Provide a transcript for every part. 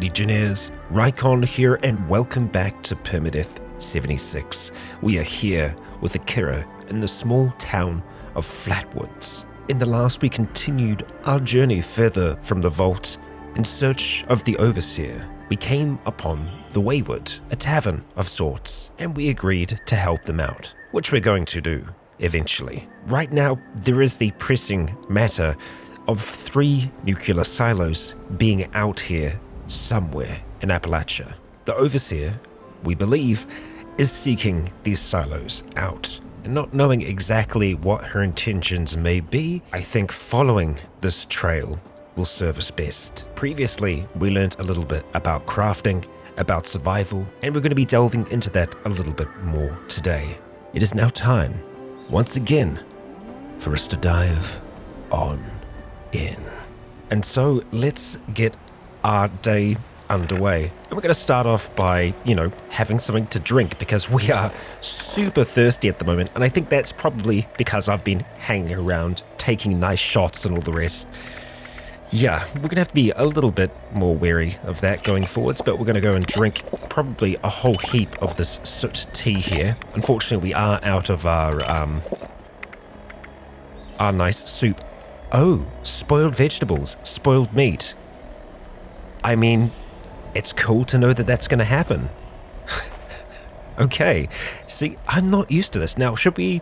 Legionnaires, Rycon here, and welcome back to Permadeath 76. We are here with Akira in the small town of Flatwoods. In the last, we continued our journey further from the vault in search of the Overseer. We came upon the Wayward, a tavern of sorts, and we agreed to help them out, which we're going to do eventually. Right now, there is the pressing matter of 3 nuclear silos being out here somewhere in Appalachia. The Overseer, we believe, is seeking these silos out. And not knowing exactly what her intentions may be, I think following this trail will serve us best. Previously, we learned a little bit about crafting, about survival, and we're going to be delving into that a little bit more today. It is now time, once again, for us to dive on in. And so let's get our day underway. And we're going to start off by, having something to drink because we are super thirsty at the moment. And I think that's probably because I've been hanging around, taking nice shots and all the rest. Yeah, we're going to have to be a little bit more wary of that going forwards, but we're going to go and drink probably a whole heap of this soot tea here. Unfortunately, we are out of our nice soup. Oh, spoiled vegetables, spoiled meat. I mean, it's cool to know that that's going to happen. Okay, see, I'm not used to this. Now, should we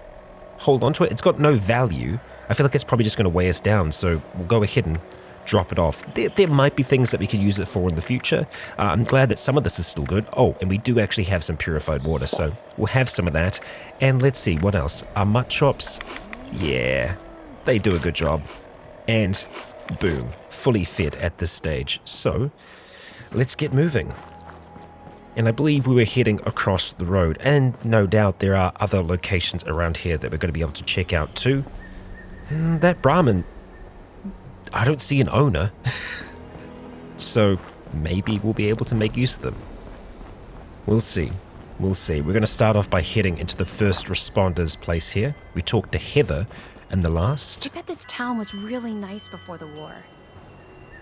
hold on to it? It's got no value. I feel like it's probably just going to weigh us down, so we'll go ahead and drop it off. There might be things that we could use it for in the future. I'm glad that some of this is still good. Oh, and we do actually have some purified water, so we'll have some of that. And let's see, what else? Our mutt chops? Yeah, they do a good job. And boom, fully fed at this stage. So let's get moving. And I believe we were heading across the road, and no doubt there are other locations around here that we're going to be able to check out too. That Brahmin, I don't see an owner. So maybe we'll be able to make use of them. We'll see. We'll see. We're going to start off by heading into the first responders place here. We talked to Heather in the last. I bet this town was really nice before the war.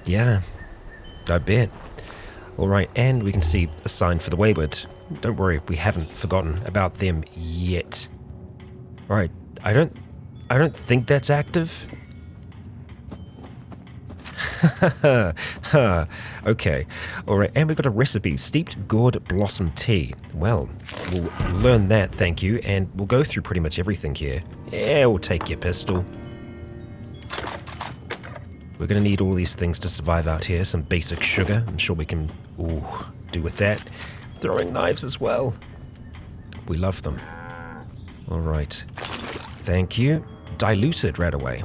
Yeah, I bet. Alright, and we can see a sign for the Wayward. Don't worry, we haven't forgotten about them yet. Alright, I don't think that's active. Okay, alright, and we've got a recipe, steeped gourd blossom tea. Well, we'll learn that, thank you, and we'll go through pretty much everything here. Yeah, we'll take your pistol. We're going to need all these things to survive out here. Some basic sugar, I'm sure we can do with that. Throwing knives as well. We love them. Alright, thank you. Diluted right away.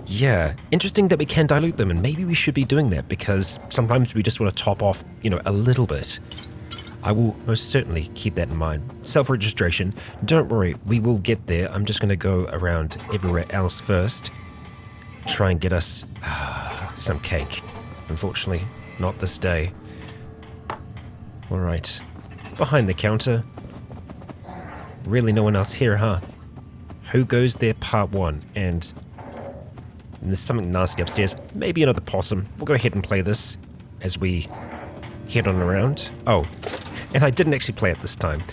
Yeah, interesting that we can dilute them, and maybe we should be doing that because sometimes we just want to top off, a little bit. I will most certainly keep that in mind. Self-registration, don't worry, we will get there. I'm just going to go around everywhere else first. Try and get us some cake. Unfortunately, not this day. Alright, behind the counter. Really no one else here, huh? Who Goes There Part 1, and there's something nasty upstairs. Maybe another possum. We'll go ahead and play this as we head on around. Oh, and I didn't actually play it this time.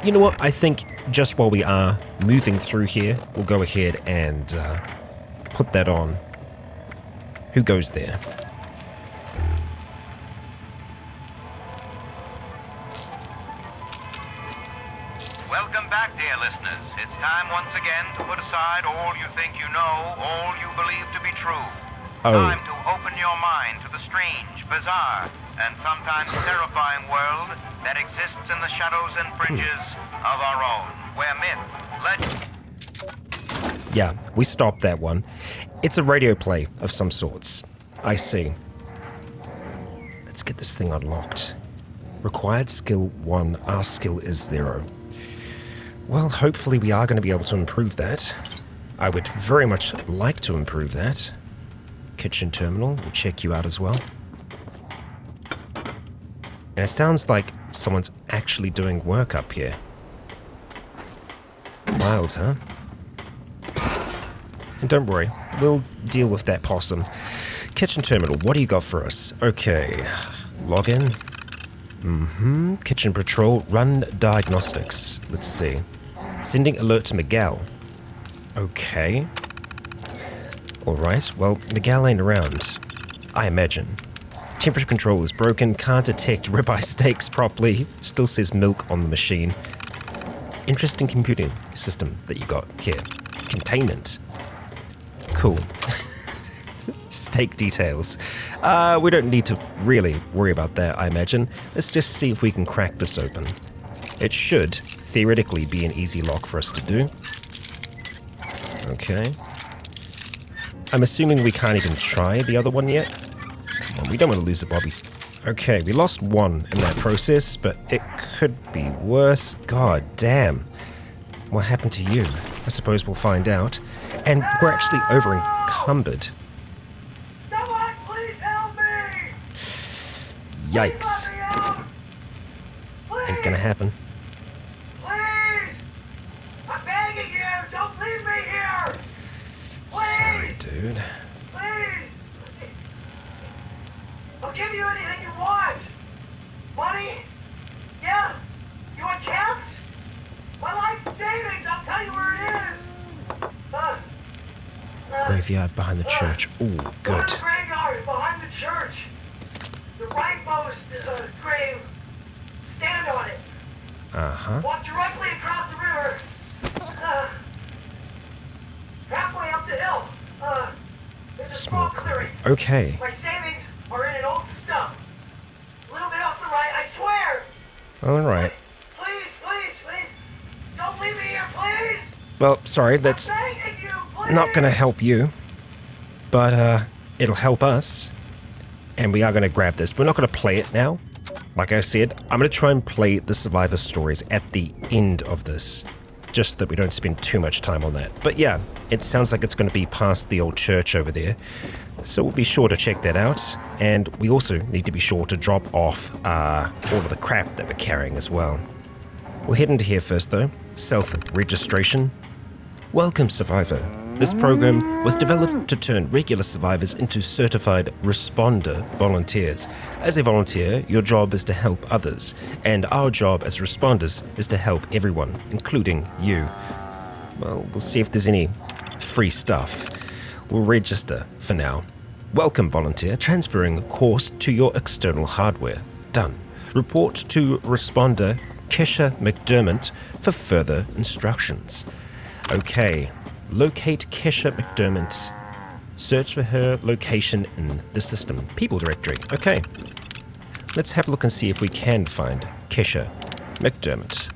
You know what? I think just while we are moving through here, we'll go ahead and put that on. Who Goes There? Welcome back, dear listeners. It's time once again to put aside all you think you know, all you believe to be true. Time to open your mind to the strange, bizarre, and sometimes terrifying world that exists in the shadows and fringes of our own, where myth, legend... Yeah, we stopped that one. It's a radio play of some sorts. I see. Let's get this thing unlocked. Required skill 1, our skill is 0. Well, hopefully we are going to be able to improve that. I would very much like to improve that. Kitchen terminal, we'll check you out as well. And it sounds like someone's actually doing work up here. Wild, huh? And don't worry, we'll deal with that possum. Kitchen terminal, what do you got for us? Okay, Login. Kitchen patrol. Run diagnostics. Let's see. Sending alert to Miguel. Okay. Alright, well, Miguel ain't around. I imagine. Temperature control is broken. Can't detect ribeye steaks properly. Still says milk on the machine. Interesting computing system that you got here. Containment. Cool. Steak details. We don't need to really worry about that, I imagine. Let's just see if we can crack this open. It should, theoretically, be an easy lock for us to do. Okay. I'm assuming we can't even try the other one yet. Come on, we don't want to lose a Bobby. Okay, we lost one in that process, but it could be worse. God damn. What happened to you? I suppose we'll find out. And we're actually over encumbered. Someone please help me! Yikes. Ain't gonna happen. Please! I'm begging you! Don't leave me here! Sorry, dude. Please! I'll give you anything you want! Money? Yeah? You want caps? My life savings! I'll tell you where it is! Graveyard behind the church. Ooh, good. The graveyard behind the church! The rightmost grave. Stand on it. Uh-huh. Walk directly across the river. Halfway up the hill. There's a Small clearing. Okay. My savings are in an old stump. A little bit off the right, I swear. Alright. Please, please, please. Don't leave me here, please. Well, sorry, that's I'm begging you, please. not gonna help you. But, it'll help us. And we are gonna grab this. We're not gonna play it now. Like I said, I'm gonna try and play the survivor stories at the end of this. Just that we don't spend too much time on that. But yeah, it sounds like it's gonna be past the old church over there. So we'll be sure to check that out. And we also need to be sure to drop off all of the crap that we're carrying as well. We'll head into here first though. Self-registration. Welcome, Survivor. This program was developed to turn regular survivors into certified responder volunteers. As a volunteer, your job is to help others, and our job as responders is to help everyone, including you. Well, we'll see if there's any free stuff. We'll register for now. Welcome, volunteer. Transferring course to your external hardware. Done. Report to responder Kesha Mcdermott for further instructions. Okay. Locate Kesha Mcdermott. Search for her location in the system. People directory. Okay. Let's have a look and see if we can find Kesha Mcdermott.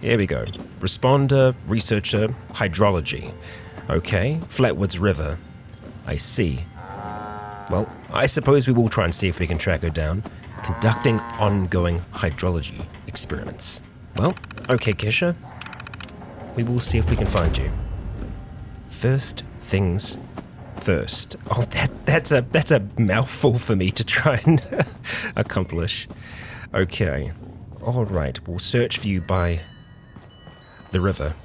Here we go. Responder, researcher, hydrology. Okay. Flatwoods River. I see. Well, I suppose we will try and see if we can track her down. Conducting ongoing hydrology experiments. Well, okay, Kesha. We will see if we can find you. First things first. Oh, that's a mouthful for me to try and accomplish. Okay. All right. We'll search for you by the river.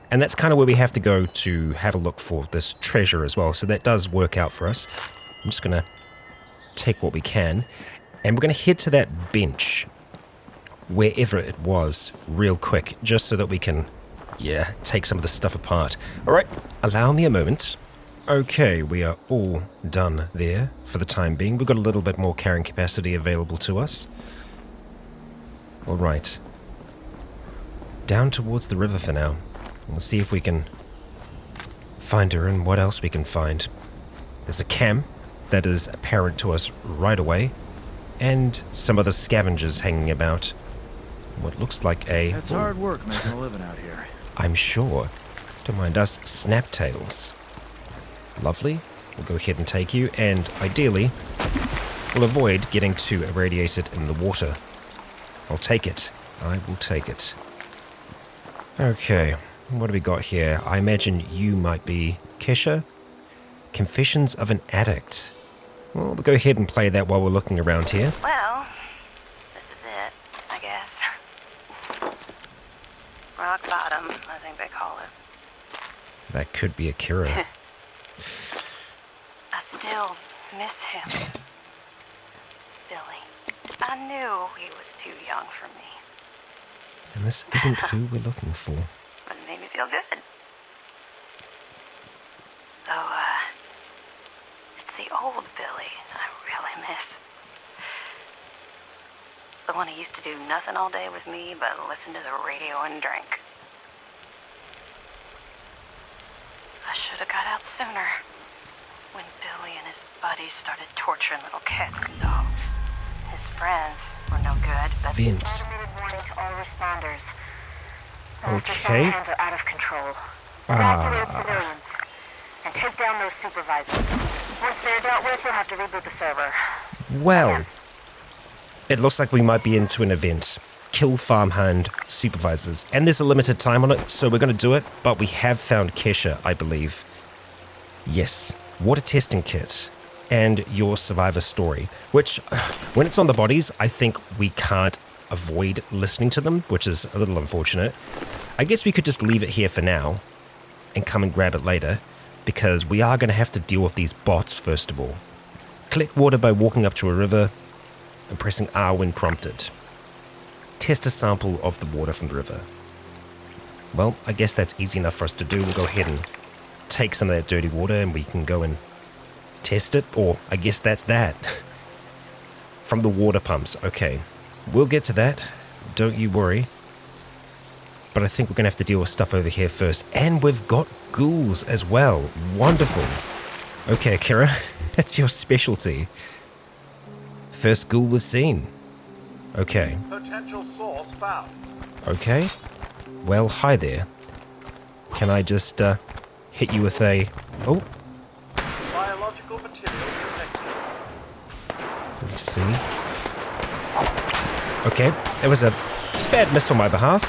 And that's kind of where we have to go to have a look for this treasure as well. So that does work out for us. I'm just going to take what we can. And we're going to head to that bench, wherever it was, real quick, just so that we can, take some of the stuff apart. All right, allow me a moment. Okay, we are all done there for the time being. We've got a little bit more carrying capacity available to us. All right. Down towards the river for now. We'll see if we can find her and what else we can find. There's a cam that is apparent to us right away, and some other scavengers hanging about. What looks like a... It's hard work making a living out here. I'm sure. Don't mind us snaptails. Lovely. We'll go ahead and take you, and ideally, we'll avoid getting too irradiated in the water. I'll take it. I will take it. Okay, what do we got here? I imagine you might be Kesha? Confessions of an Addict. Well, we'll go ahead and play that while we're looking around here. Well, this is it, I guess. Rock bottom, I think they call it. That could be Akira. I still miss him. Billy. I knew he was too young for me. And this isn't who we're looking for. But it made me feel good. Though, it's the old Billy I really miss. The one who used to do nothing all day with me but listen to the radio and drink. I should have got out sooner. When Billy and his buddies started torturing little cats and dogs. His friends were no good, but... Vent. Automated warning to all responders. Okay. Hands are out of control. Evacuate civilians. And take down those supervisors. Once they're dealt with, you'll have to reboot the server. Well, it looks like we might be into an event. Kill farmhand supervisors. And there's a limited time on it, so we're going to do it. But we have found Kesha, I believe. Yes. Water testing kit. And your survivor story. Which, when it's on the bodies, I think we can't avoid listening to them, which is a little unfortunate. I guess we could just leave it here for now. And come and grab it later. Because we are going to have to deal with these bots first of all. Collect water by walking up to a river. And pressing R when prompted. Test a sample of the water from the river. Well, I guess that's easy enough for us to do. We'll go ahead and take some of that dirty water and we can go and test it. Or I guess that's that. From the water pumps. Okay, we'll get to that. Don't you worry. But I think we're going to have to deal with stuff over here first. And we've got ghouls as well. Wonderful. Okay, Akira, that's your specialty. First ghoul we've seen. Okay. Potential source found. Okay. Well, hi there. Can I just hit you with a... Oh. Biological material detected. Let's see. Okay, it was a bad miss on my behalf.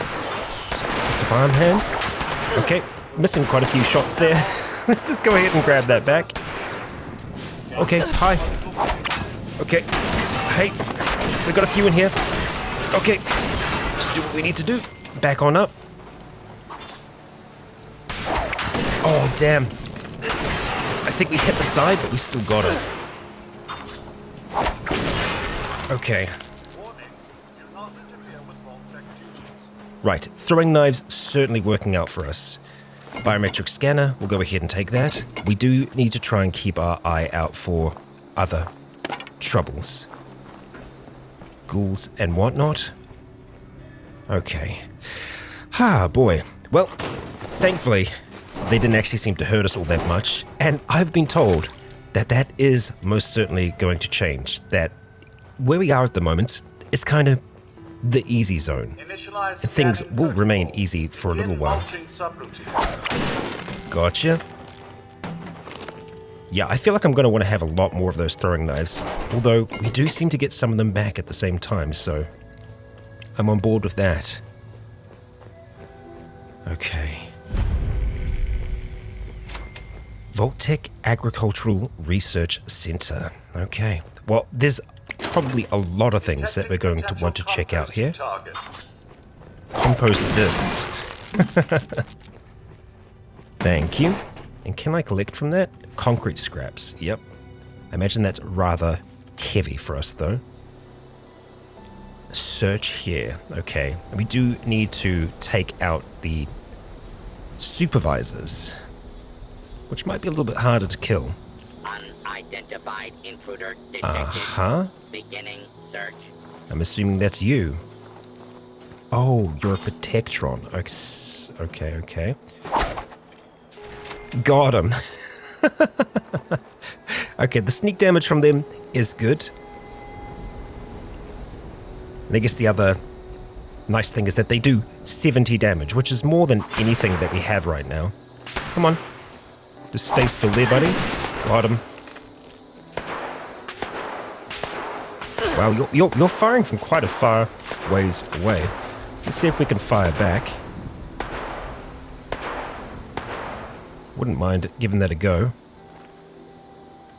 Mr. Farmhand. Okay, missing quite a few shots there. Let's just go ahead and grab that back. Okay, hi. Okay. Hey, we got a few in here. Okay, let's do what we need to do. Back on up. Oh, damn. I think we hit the side, but we still got it. Okay. Warning, do not interfere with Voltec duties. Right, throwing knives certainly working out for us. Biometric scanner, we'll go ahead and take that. We do need to try and keep our eye out for other troubles. Ghouls and whatnot. Okay. Ah, boy. Well, thankfully, they didn't actually seem to hurt us all that much. And I've been told that that is most certainly going to change. That where we are at the moment is kind of the easy zone. Initialize And things scanning will protocol. remain easy for a little Begin while. launching subroutine. Gotcha. Yeah, I feel like I'm going to want to have a lot more of those throwing knives. Although, we do seem to get some of them back at the same time, so I'm on board with that. Okay. Voltec Agricultural Research Center. Okay. Well, there's probably a lot of things that we're going to want to check out here. Target. Compost this. Thank you. And can I collect from that? Concrete scraps. Yep. I imagine that's rather heavy for us, though. Search here. Okay. We do need to take out the supervisors, which might be a little bit harder to kill. Unidentified intruder detected. Uh-huh. Beginning search. I'm assuming that's you. Oh, you're a Protectron. Okay. Got him. Okay, the sneak damage from them is good. And I guess the other nice thing is that they do 70 damage, which is more than anything that we have right now. Come on. Just stay still there, buddy. Got him. Wow, you're firing from quite a far ways away. Let's see if we can fire back. Wouldn't mind giving that a go.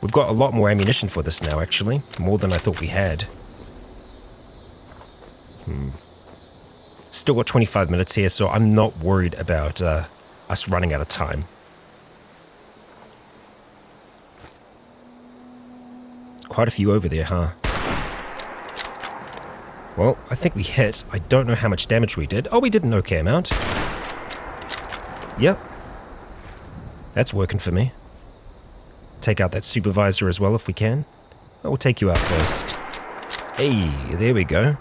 We've got a lot more ammunition for this now, actually. More than I thought we had. Still got 25 minutes here, so I'm not worried about us running out of time. Quite a few over there, huh? Well, I think we hit. I don't know how much damage we did. Oh, we did an okay amount. Yep. That's working for me. Take out that supervisor as well if we can. We'll take you out first. Hey, there we go.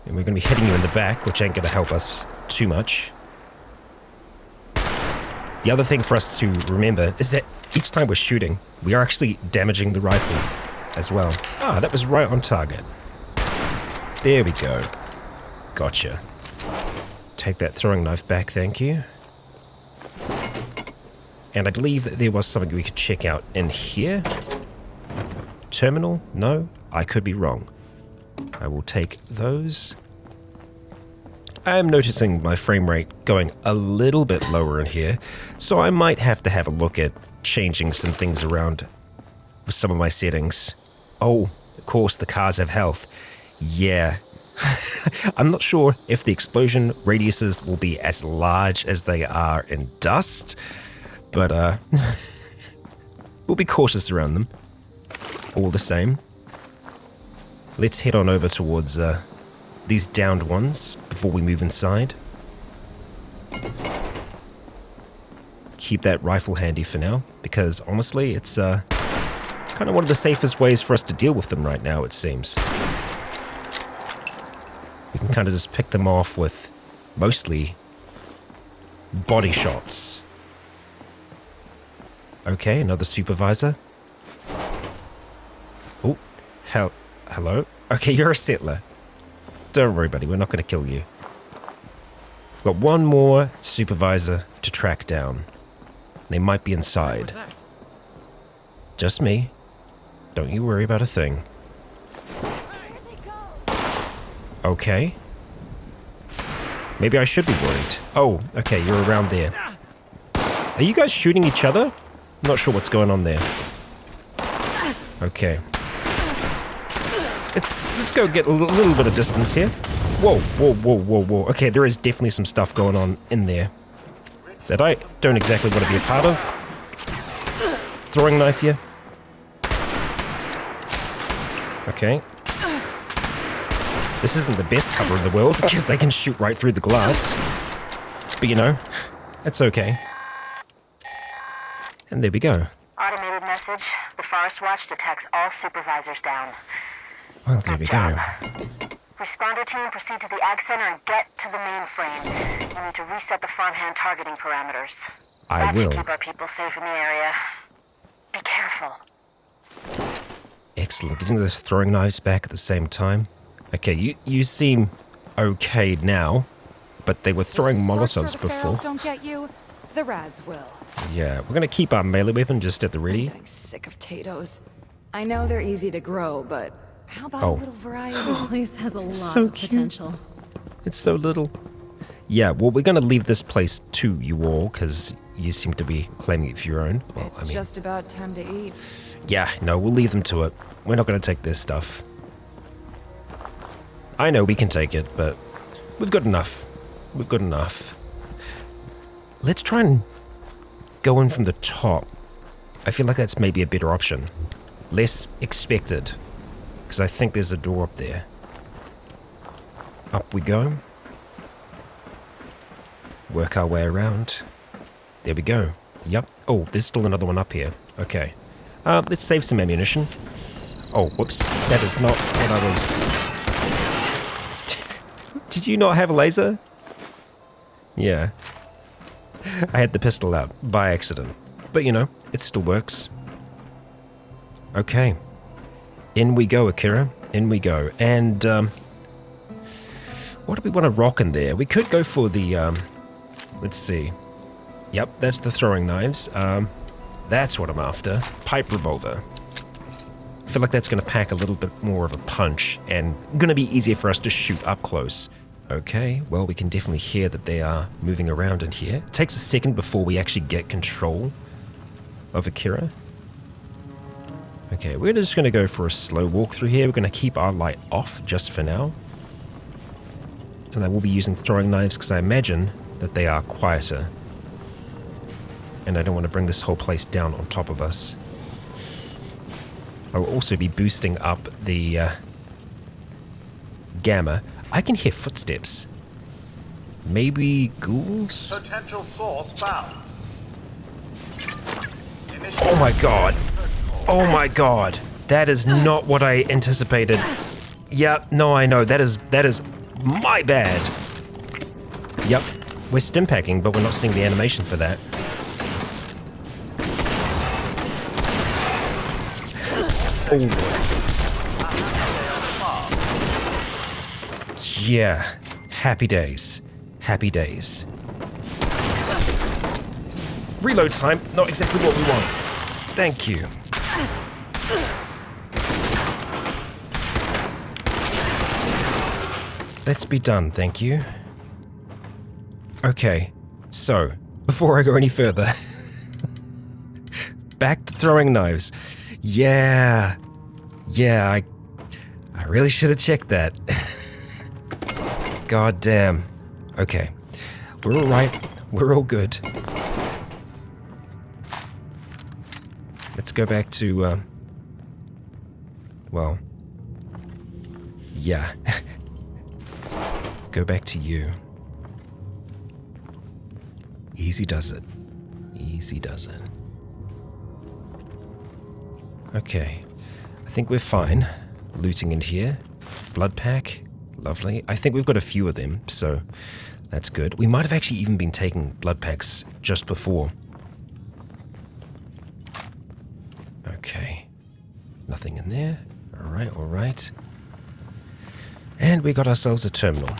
And we're going to be hitting you in the back, which ain't going to help us too much. The other thing for us to remember is that each time we're shooting, we are actually damaging the rifle as well. Ah, that was right on target. There we go. Gotcha. Take that throwing knife back, thank you. And I believe that there was something we could check out in here. Terminal? No, I could be wrong. I will take those. I am noticing my frame rate going a little bit lower in here, so I might have to have a look at changing some things around with some of my settings. Oh, of course, the cars have health. Yeah. I'm not sure if the explosion radiuses will be as large as they are in Dust, but we'll be cautious around them. All the same. Let's head on over towards these downed ones before we move inside. Keep that rifle handy for now, because honestly, it's kind of one of the safest ways for us to deal with them right now, it seems. We can kind of just pick them off with mostly body shots. Okay, another supervisor. Oh, hello? Okay, you're a settler. Don't worry, buddy, we're not going to kill you. Got one more supervisor to track down. They might be inside. Just me. Don't you worry about a thing. Okay. Maybe I should be worried. Oh, okay, you're around there. Are you guys shooting each other? I'm not sure what's going on there. Okay. Let's go get a little bit of distance here. Whoa, whoa, whoa, whoa, whoa. Okay, there is definitely some stuff going on in there that I don't exactly want to be a part of. Throwing knife here. Okay. This isn't the best cover in the world because they can shoot right through the glass. But you know, it's okay. And there we go. Automated message. The Forest Watch detects all supervisors down. Well, there we go. Responder team, proceed to the Ag Center and get to the mainframe. You need to reset the farmhand targeting parameters. I will. That should keep our people safe in the area. Be careful. Excellent. Getting those throwing knives back at the same time. Okay, you seem okay now, but they were throwing Molotovs before. Don't get you, the Rads will. Yeah, we're gonna keep our melee weapon just at the ready. I'm getting sick of potatoes. I know they're easy to grow, but how about a little variety? This place has a lot so of potential. It's so little. Yeah, well, we're gonna leave this place to you all, because you seem to be claiming it for your own. Well, It's just about time to eat. Yeah, no, we'll leave them to it. We're not gonna take this stuff. I know we can take it, but we've got enough. We've got enough. Let's try and go in from the top. I feel like that's maybe a better option. Less expected. Because I think there's a door up there. Up we go. Work our way around. There we go. Yep. Oh, there's still another one up here. Okay. Let's save some ammunition. Oh, whoops. That is not what I was... Did you not have a laser? Yeah. I had the pistol out by accident. But you know, it still works. Okay. In we go, Akira. In we go. And, what do we want to rock in there? We could go for the, let's see. Yep, that's the throwing knives. That's what I'm after. Pipe revolver. I feel like that's going to pack a little bit more of a punch and going to be easier for us to shoot up close. Okay, well, we can definitely hear that they are moving around in here. It takes a second before we actually get control of Akira. Okay, we're just going to go for a slow walk through here. We're going to keep our light off just for now. And I will be using throwing knives because I imagine that they are quieter. And I don't want to bring this whole place down on top of us. I will also be boosting up the gamma. I can hear footsteps. Maybe ghouls? Potential source found. Oh my god. Oh my god. That is not what I anticipated. Yeah, no, I know. That is my bad. Yep. We're stim packing, but we're not seeing the animation for that. Oh. Yeah. Happy days. Happy days. Reload time. Not exactly what we want. Thank you. Let's be done, thank you. Okay, so, before I go any further, back to throwing knives. Yeah, I really should have checked that. God damn. Okay, we're all right. We're all good. Let's go back to, well, yeah. Go back to you. Easy does it. Easy does it. Okay. I think we're fine. Looting in here. Blood pack. Lovely. I think we've got a few of them, so that's good. We might have actually even been taking blood packs just before. Okay. Nothing in there. Alright. And we got ourselves a terminal.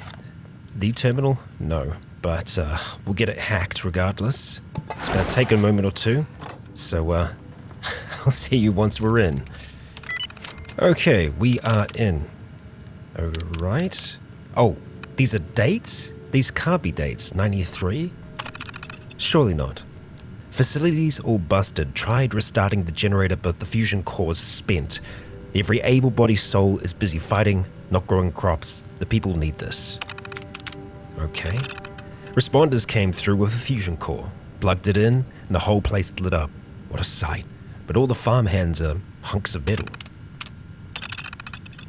The terminal? No. But we'll get it hacked regardless. It's going to take a moment or two. So I'll see you once we're in. Okay, we are in. Alright. Oh, these are dates? These can't be dates. 93? Surely not. Facilities all busted. Tried restarting the generator, but the fusion core's spent. Every able-bodied soul is busy fighting, not growing crops. The people need this. Okay. Responders came through with a fusion core, plugged it in, and the whole place lit up. What a sight. But all the farmhands are hunks of metal.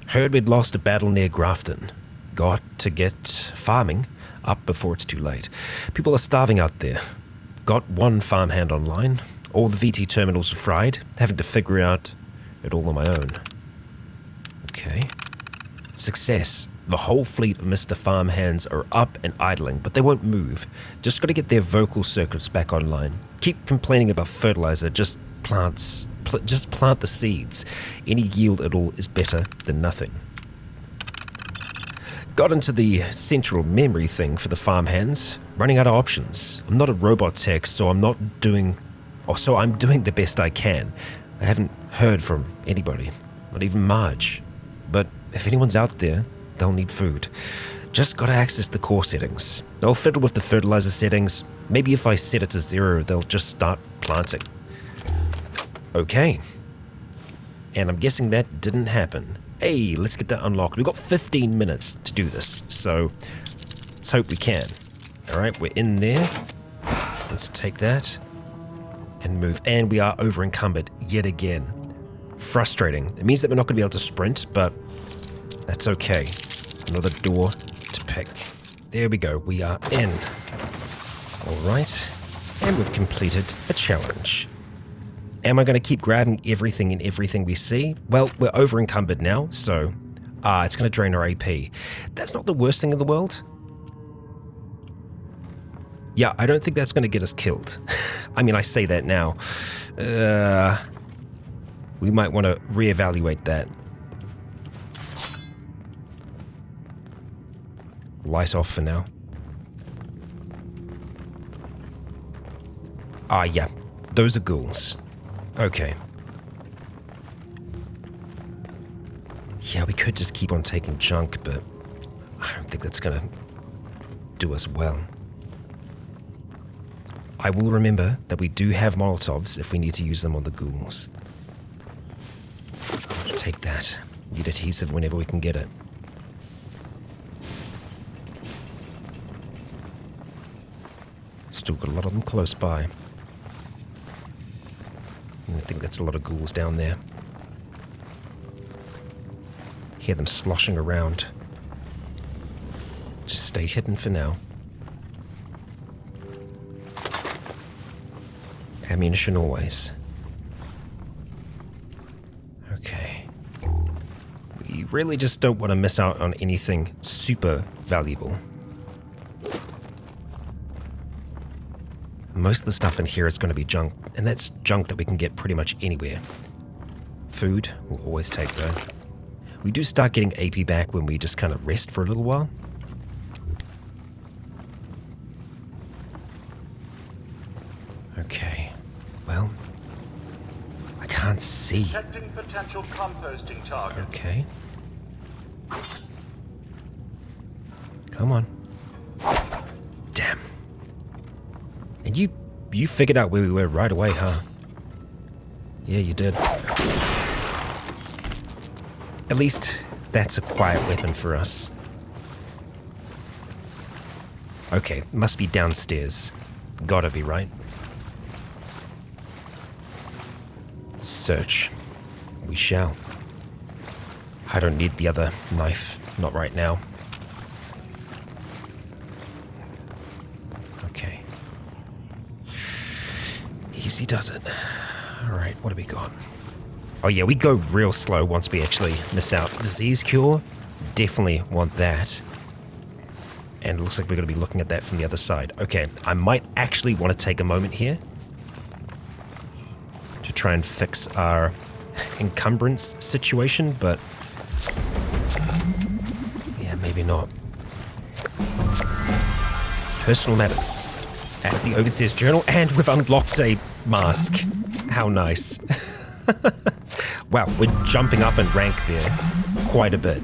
Heard we'd lost a battle near Grafton. Got to get farming up before it's too late. People are starving out there. Got one farmhand online. All the VT terminals are fried. Having to figure out it all on my own. Okay. Success. The whole fleet of Mr. Farmhands are up and idling, but they won't move. Just gotta get their vocal circuits back online. Keep complaining about fertilizer, just plant the seeds. Any yield at all is better than nothing. Got into the central memory thing for the farmhands. Running out of options. I'm not a robot tech, so I'm doing the best I can. I haven't heard from anybody, not even Marge. But if anyone's out there, they'll need food. Just gotta access the core settings. They'll fiddle with the fertilizer settings. Maybe if I set it to 0, they'll just start planting. Okay. And I'm guessing that didn't happen. Hey, let's get that unlocked. We've got 15 minutes to do this, so let's hope we can. Alright, we're in there. Let's take that and move. And we are over encumbered yet again. Frustrating. It means that we're not going to be able to sprint, but that's okay. Another door to pick. There we go. We are in. Alright. And we've completed a challenge. Am I going to keep grabbing everything and everything we see? Well, we're over encumbered now, so it's going to drain our AP. That's not the worst thing in the world. Yeah, I don't think that's going to get us killed. I mean, I say that now. We might want to reevaluate that. Light off for now. Yeah. Those are ghouls. Okay. Yeah, we could just keep on taking junk, but I don't think that's gonna do us well. I will remember that we do have Molotovs if we need to use them on the ghouls. Take that. Need adhesive whenever we can get it. Still got a lot of them close by. I think that's a lot of ghouls down there. Hear them sloshing around. Stay hidden for now. Ammunition always. Okay. We really just don't want to miss out on anything super valuable. Most of the stuff in here is going to be junk, and that's junk that we can get pretty much anywhere. Food, we'll always take though. We do start getting AP back when we just kind of rest for a little while. Okay, well, I can't see. Detecting potential composting target. Okay. Come on. Damn. And you figured out where we were right away, huh? Yeah, you did. At least that's a quiet weapon for us. Okay, must be downstairs. Gotta be, right? Search. We shall. I don't need the other knife. Not right now. Okay. Easy does it. Alright, what have we got? Oh yeah, we go real slow once we actually miss out. Disease cure? Definitely want that. And it looks like we're going to be looking at that from the other side. Okay, I might actually want to take a moment here to try and fix our encumbrance situation, but yeah, maybe not. Personal matters. That's the Overseer's Journal, and we've unlocked a mask. How nice. Wow, we're jumping up in rank there quite a bit.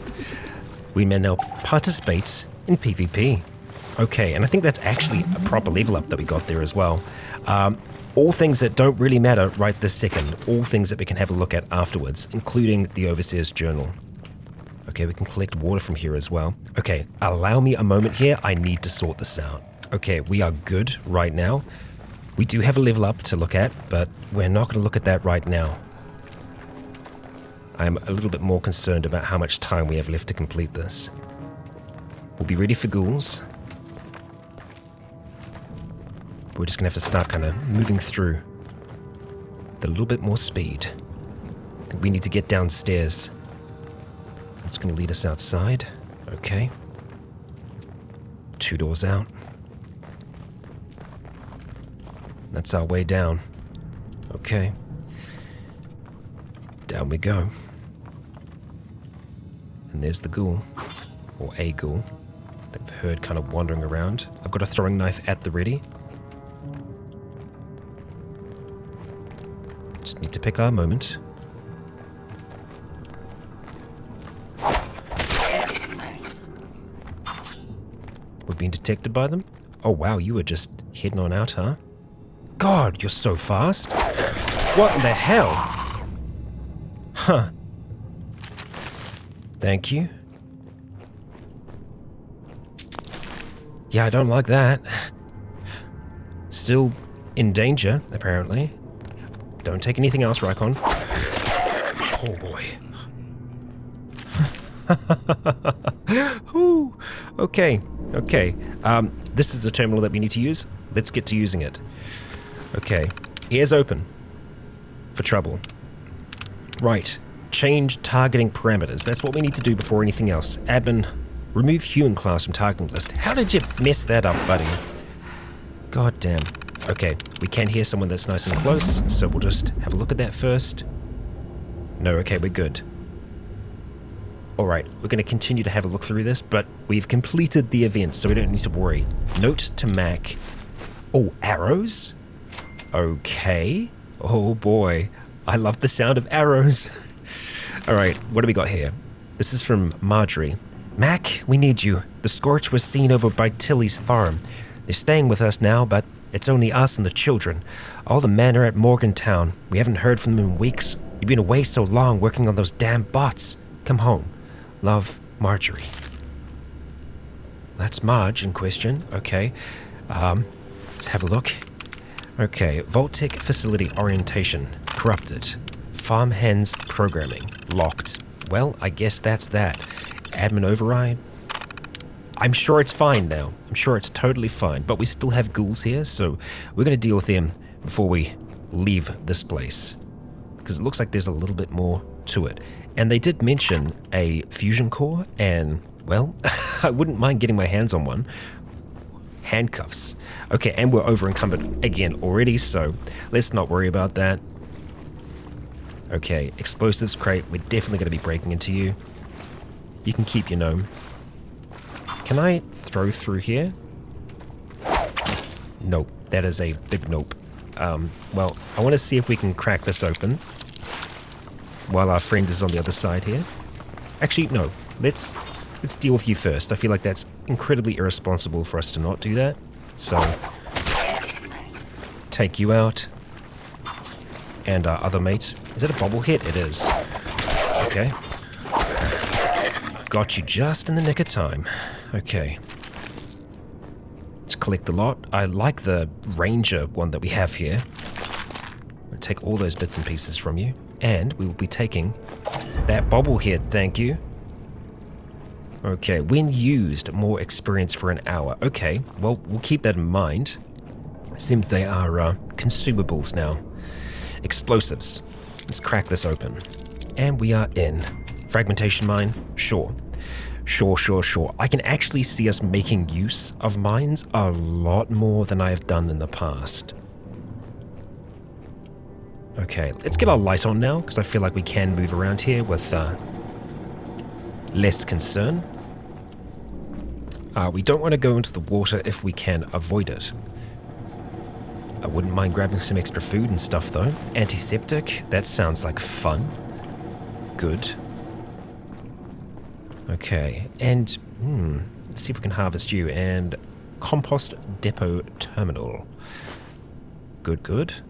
We may now participate in PvP. Okay, and I think that's actually a proper level up that we got there as well. All things that don't really matter right this second. All things that we can have a look at afterwards, including the Overseer's Journal. Okay, we can collect water from here as well. Okay, allow me a moment here. I need to sort this out. Okay, we are good right now. We do have a level up to look at, but we're not going to look at that right now. I'm a little bit more concerned about how much time we have left to complete this. We'll be ready for ghouls. We're just going to have to start kind of moving through with a little bit more speed. I think we need to get downstairs. That's going to lead us outside. Okay. 2 doors out. That's our way down. Okay. Down we go. And there's the ghoul. Or a ghoul. That I've heard kind of wandering around. I've got a throwing knife at the ready. Just need to pick our moment. We're being detected by them? Oh wow, you were just heading on out, huh? God, you're so fast. What in the hell? Huh. Thank you. Yeah, I don't like that. Still in danger, apparently. Don't take anything else, Rycon. Oh boy. Ooh. Okay. This is the terminal that we need to use. Let's get to using it. Okay. Ears open. For trouble. Right. Change targeting parameters. That's what we need to do before anything else. Admin, remove human class from targeting list. How did you mess that up, buddy? God damn. Okay, we can hear someone that's nice and close, so we'll just have a look at that first. No, okay, we're good. Alright, we're going to continue to have a look through this, but we've completed the event, so we don't need to worry. Note to Mac. Oh, arrows? Okay. Oh boy, I love the sound of arrows. Alright, what do we got here? This is from Marjorie. Mac, we need you. The Scorch was seen over by Tilly's farm. They're staying with us now, but it's only us and the children. All the men are at Morgantown. We haven't heard from them in weeks. You've been away so long working on those damn bots. Come home. Love, Marjorie. That's Marge in question. Okay. Let's have a look. Okay. Voltec facility orientation. Corrupted. Farm hens programming. Locked. Well, I guess that's that. Admin override. I'm sure it's fine now. I'm sure it's totally fine. But we still have ghouls here, so we're going to deal with them before we leave this place. Because it looks like there's a little bit more to it. And they did mention a fusion core, and, well, I wouldn't mind getting my hands on one. Handcuffs. Okay, and we're over encumbered again already, so let's not worry about that. Okay, explosives crate. We're definitely going to be breaking into you. You can keep your gnome. Can I throw through here? Nope, that is a big nope. Well, I want to see if we can crack this open while our friend is on the other side here. Actually, no. Let's deal with you first. I feel like that's incredibly irresponsible for us to not do that. So, take you out. And our other mate. Is it a bobblehead? It is. Okay. Got you just in the nick of time. Okay. Let's collect the lot. I like the ranger one that we have here. We'll take all those bits and pieces from you. And we will be taking that bobblehead, thank you. Okay, when used, more experience for an hour. Okay, well, we'll keep that in mind. Seems they are consumables now. Explosives. Let's crack this open. And we are in. Fragmentation mine? Sure. Sure. I can actually see us making use of mines a lot more than I have done in the past. Okay, let's get our light on now, because I feel like we can move around here with less concern. We don't want to go into the water if we can avoid it. I wouldn't mind grabbing some extra food and stuff though. Antiseptic, that sounds like fun. Good. Okay, and let's see if we can harvest you. And compost depot terminal. Good.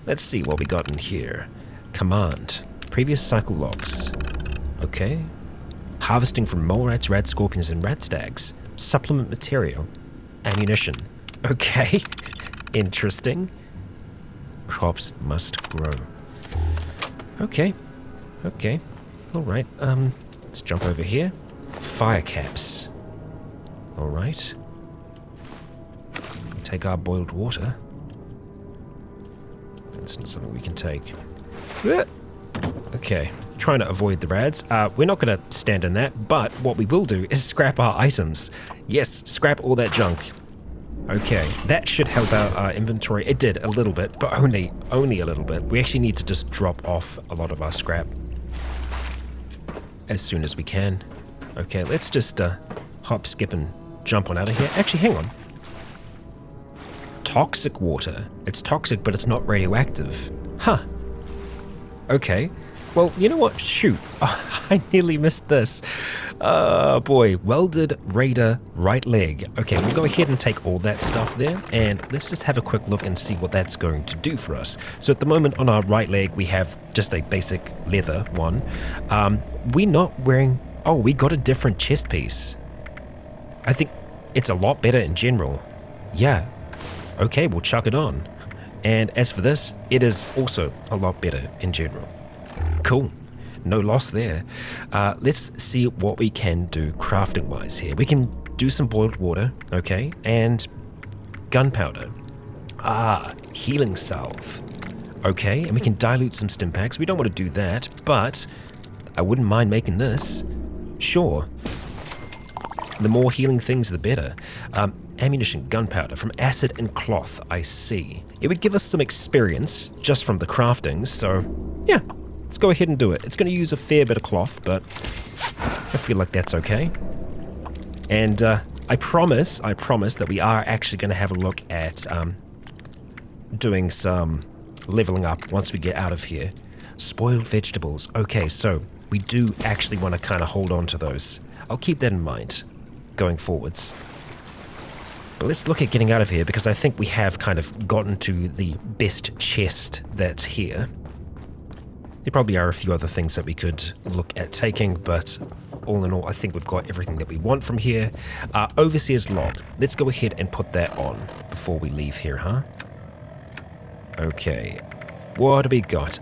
Let's see what we got in here. Command. Previous cycle logs. Okay. Harvesting from mole rats, rat scorpions, and rat stags. Supplement material. Ammunition. Okay. Interesting. Crops must grow. Okay. Alright, let's jump over here. Fire caps. Alright. Take our boiled water. That's not something we can take. Okay, trying to avoid the rads. We're not going to stand in that, but what we will do is scrap our items. Yes, scrap all that junk. Okay, that should help out our inventory. It did a little bit, but only a little bit. We actually need to just drop off a lot of our scrap as soon as we can. Okay, let's just hop, skip, and jump on out of here. Actually, hang on. Toxic water. It's toxic, but it's not radioactive. Huh. Okay. Well, you know what? Shoot. I nearly missed this. Boy. Welded Raider right leg. Okay, we'll go ahead and take all that stuff there, and let's just have a quick look and see what that's going to do for us. So at the moment on our right leg, we have just a basic leather one. We're not wearing... Oh, we got a different chest piece. I think it's a lot better in general. Yeah. Okay, we'll chuck it on. And as for this, it is also a lot better in general. Cool. No loss there. Let's see what we can do crafting-wise here. We can do some boiled water, okay, and gunpowder. Healing salve. Okay, and we can dilute some stim packs. We don't want to do that, but I wouldn't mind making this. Sure. The more healing things, the better. Ammunition, gunpowder, from acid and cloth, I see. It would give us some experience just from the crafting, so yeah, let's go ahead and do it. It's going to use a fair bit of cloth, but I feel like that's okay. And I promise that we are actually going to have a look at doing some leveling up once we get out of here. Spoiled vegetables. Okay, so we do actually want to kind of hold on to those. I'll keep that in mind going forwards. But let's look at getting out of here, because I think we have kind of gotten to the best chest that's here. There probably are a few other things that we could look at taking, but all in all, I think we've got everything that we want from here. Overseer's log. Let's go ahead and put that on before we leave here, huh? Okay. What do we got?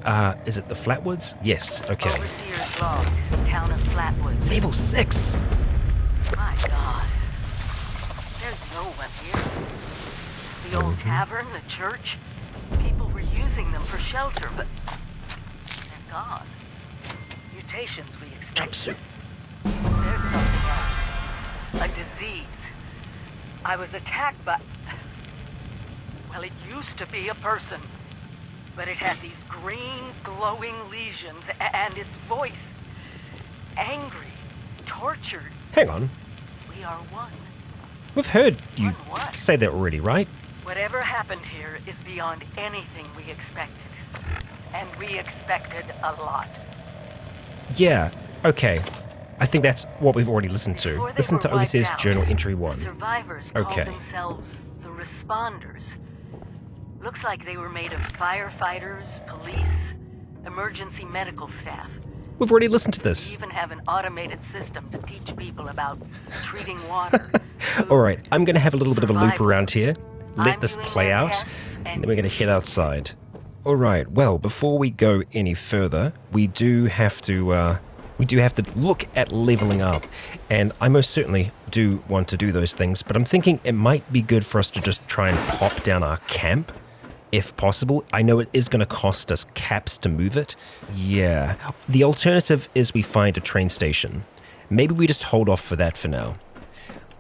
Is it the Flatwoods? Yes, okay. Overseer's log, town of Flatwoods. Level 6! My God. There's no one here. The old tavern, the church. People were using them for shelter, but they're gone. Mutations we expected. Jumpsuit. There's something else. A disease. I was attacked by... Well, it used to be a person. But it had these green, glowing lesions, and its voice. Angry. Tortured. Hang on. We are one. We've heard you One what? say that already, right? Whatever happened here is beyond anything we expected. And we expected a lot. Yeah, okay. I think that's what we've already listened to. Before they Listen were to Overseer's wiped out, Journal Entry the 1. survivors Okay. called themselves the Responders. Looks like they were made of firefighters, police, emergency medical staff. We've already listened to They this. even have an automated system to teach people about treating water. Alright, I'm going to have a little bit of a loop survival. around here. Let I'm this doing play their out, tests, and then we're going to head outside. Alright, well, before we go any further, we do have to look at leveling up, and I most certainly do want to do those things, but I'm thinking it might be good for us to just try and pop down our camp, if possible. I know it is going to cost us caps to move it. Yeah. The alternative is we find a train station. Maybe we just hold off for that for now.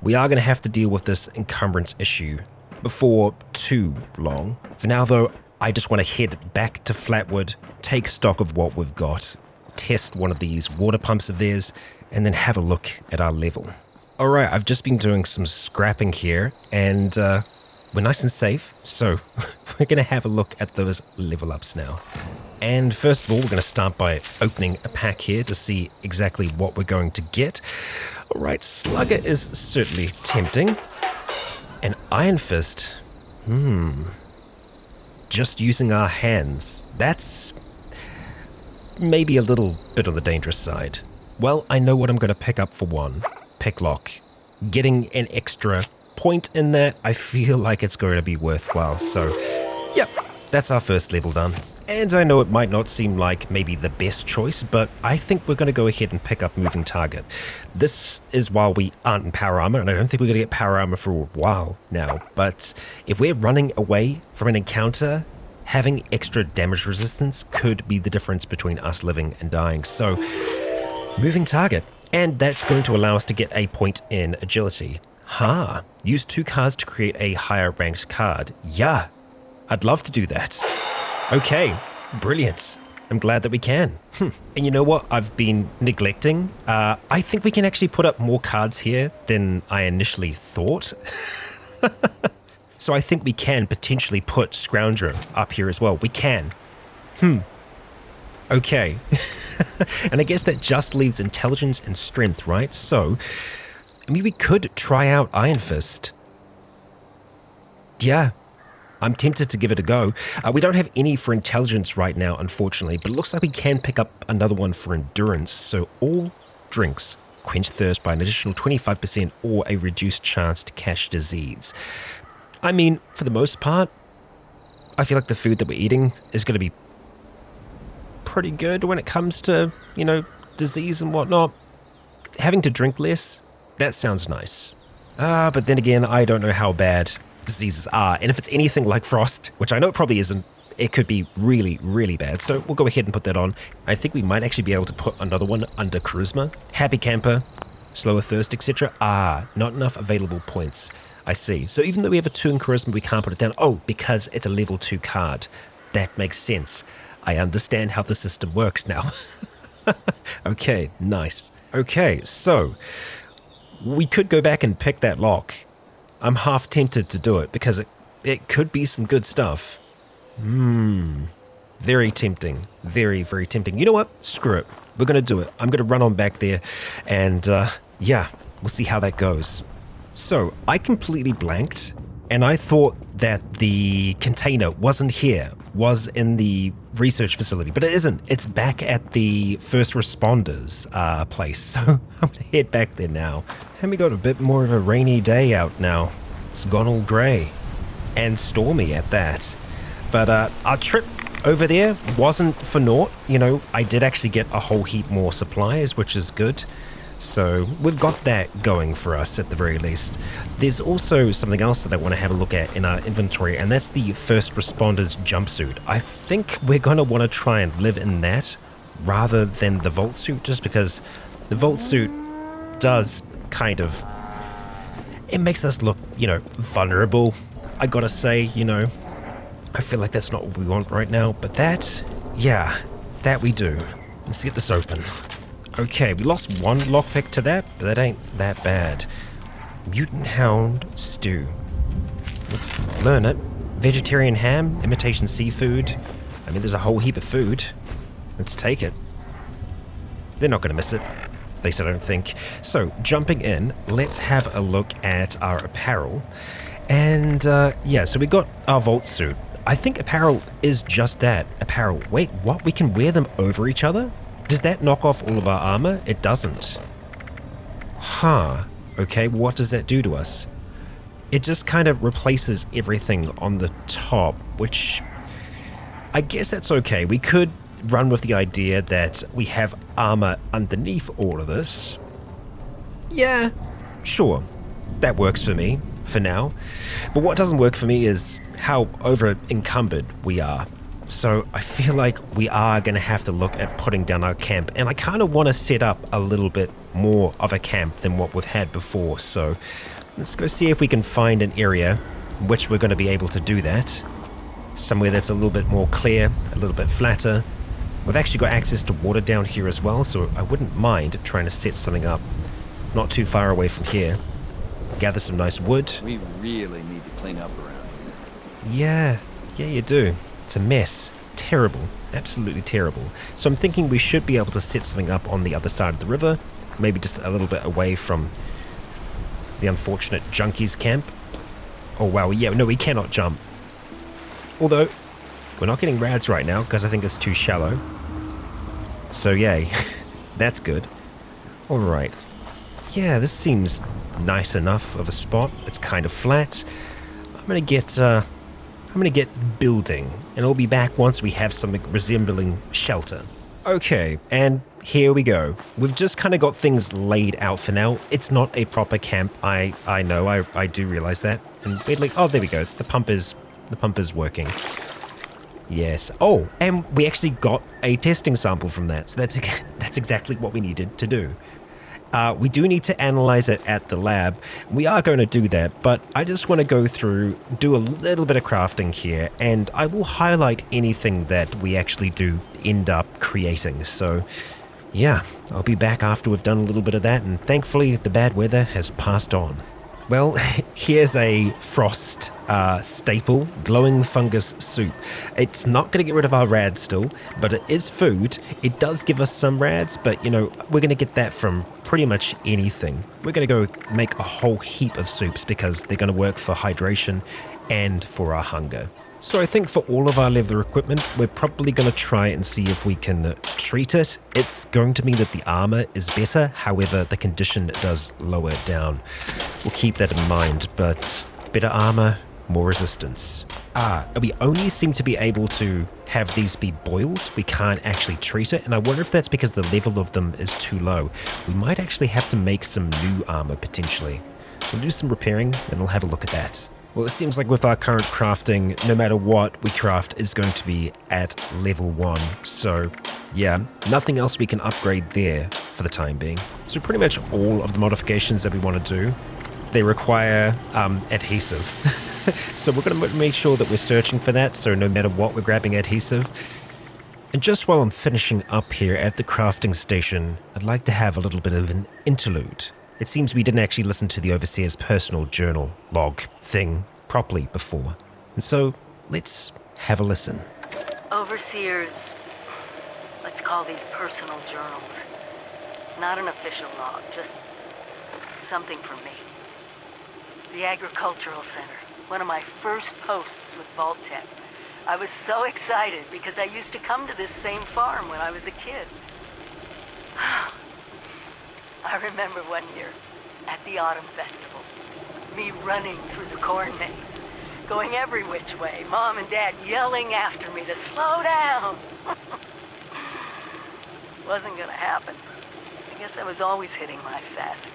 We are going to have to deal with this encumbrance issue before too long. For now, though, I just want to head back to Flatwood, take stock of what we've got, test one of these water pumps of theirs, and then have a look at our level. Alright, I've just been doing some scrapping here, and we're nice and safe, so we're going to have a look at those level ups now. And first of all, we're going to start by opening a pack here to see exactly what we're going to get. Alright, Slugger is certainly tempting. An Iron Fist. Just using our hands. That's maybe a little bit on the dangerous side. Well, I know what I'm going to pick up for one. Picklock. Getting an extra point in that, I feel like it's going to be worthwhile. So, yep, that's our first level done. And I know it might not seem like maybe the best choice, but I think we're going to go ahead and pick up Moving Target. This is while we aren't in power armor, and I don't think we're going to get power armor for a while now. But if we're running away from an encounter, having extra damage resistance could be the difference between us living and dying. So, Moving Target. And that's going to allow us to get a point in agility. Use 2 cards to create a higher ranked card. Yeah, I'd love to do that. Okay, brilliant. I'm glad that we can. And you know what I've been neglecting? I think we can actually put up more cards here than I initially thought. So I think we can potentially put Scrounger up here as well. We can. Okay. And I guess that just leaves intelligence and strength, right? So, I mean, we could try out Iron Fist. Yeah, I'm tempted to give it a go. We don't have any for intelligence right now, unfortunately, but it looks like we can pick up another one for endurance. So all drinks quench thirst by an additional 25% or a reduced chance to catch disease. I mean, for the most part, I feel like the food that we're eating is going to be pretty good when it comes to, you know, disease and whatnot. Having to drink less, that sounds nice. But then again, I don't know how bad diseases are, and if it's anything like frost, which I know it probably isn't, it could be really, really bad. So we'll go ahead and put that on. I think we might actually be able to put another one under Charisma. Happy Camper, Slower Thirst, etc. Not enough available points. I see. So even though we have a 2 in Charisma, we can't put it down. Oh, because it's a level 2 card. That makes sense. I understand how the system works now. Okay, nice. Okay, so we could go back and pick that lock. I'm half tempted to do it because it could be some good stuff. Very tempting. Very, very tempting. You know what? Screw it. We're going to do it. I'm going to run on back there and yeah, we'll see how that goes. So I completely blanked and I thought that the container wasn't here, was in the research facility, but it isn't. It's back at the first responders place. So I'm going to head back there now. And we got a bit more of a rainy day out now. It's gone all grey and stormy at that. But our trip over there wasn't for naught. You know, I did actually get a whole heap more supplies, which is good. So we've got that going for us at the very least. There's also something else that I want to have a look at in our inventory, and that's the first responders jumpsuit. I think we're going to want to try and live in that rather than the Volt suit, just because the Volt suit does kind of, it makes us look, vulnerable. I gotta say, I feel like that's not what we want right now, but that we do. Let's get this open. Okay, we lost one lockpick to that, but that ain't that bad. Mutant Hound stew. Let's learn it. Vegetarian ham, imitation seafood. I mean, there's a whole heap of food. Let's take it. They're not gonna miss it. At least I don't think. So, jumping in, let's have a look at our apparel. And, so we got our Volt suit. I think apparel is just that. Apparel. Wait, what? We can wear them over each other? Does that knock off all of our armor? It doesn't. Huh. Okay, what does that do to us? It just kind of replaces everything on the top, which I guess that's okay. We could run with the idea that we have armor underneath all of this. Yeah, sure. That works for me, for now. But what doesn't work for me is how over-encumbered we are. So I feel like we are going to have to look at putting down our camp, and I kind of want to set up a little bit more of a camp than what we've had before. So let's go see if we can find an area in which we're going to be able to do that. Somewhere that's a little bit more clear, a little bit flatter. We've actually got access to water down here as well, so I wouldn't mind trying to set something up not too far away from here. Gather some nice wood. We really need to clean up around here. Yeah, you do. It's a mess. Terrible. Absolutely terrible. So I'm thinking we should be able to set something up on the other side of the river, maybe just a little bit away from the unfortunate junkies camp. Oh wow, yeah, no, we cannot jump. Although, we're not getting rads right now because I think it's too shallow. So yay, that's good. Alright. Yeah, this seems nice enough of a spot. It's kind of flat. I'm gonna get building, and I'll be back once we have something resembling shelter. Okay, and here we go. We've just kind of got things laid out for now. It's not a proper camp. I know, I do realize that. And we're like, oh, there we go. The pump is working. Yes. Oh, and we actually got a testing sample from that. So that's exactly what we needed to do. We do need to analyze it at the lab. We are going to do that, but I just want to go through, do a little bit of crafting here, and I will highlight anything that we actually do end up creating. So, yeah, I'll be back after we've done a little bit of that, and thankfully the bad weather has passed on. Well, here's a frost staple, glowing fungus soup. It's not going to get rid of our rads still, but it is food. It does give us some rads, but we're going to get that from pretty much anything. We're going to go make a whole heap of soups because they're going to work for hydration and for our hunger. So I think for all of our leather equipment, we're probably going to try and see if we can treat it. It's going to mean that the armor is better, however, the condition does lower it down. We'll keep that in mind, but better armor, more resistance. We only seem to be able to have these be boiled. We can't actually treat it, and I wonder if that's because the level of them is too low. We might actually have to make some new armor, potentially. We'll do some repairing, and we'll have a look at that. Well, it seems like with our current crafting, no matter what we craft is going to be at level 1. So, yeah, nothing else we can upgrade there for the time being. So pretty much all of the modifications that we want to do, they require adhesive. So we're going to make sure that we're searching for that, so no matter what, we're grabbing adhesive. And just while I'm finishing up here at the crafting station, I'd like to have a little bit of an interlude. It seems we didn't actually listen to the Overseer's personal journal log thing properly before. And so, let's have a listen. Overseers, let's call these personal journals. Not an official log, just something from me. The Agricultural Center, one of my first posts with Voltec. I was so excited because I used to come to this same farm when I was a kid. I remember one year at the Autumn Festival, me running through the corn maze, going every which way, Mom and Dad yelling after me to slow down. Wasn't gonna happen. guess I was always hitting life fast.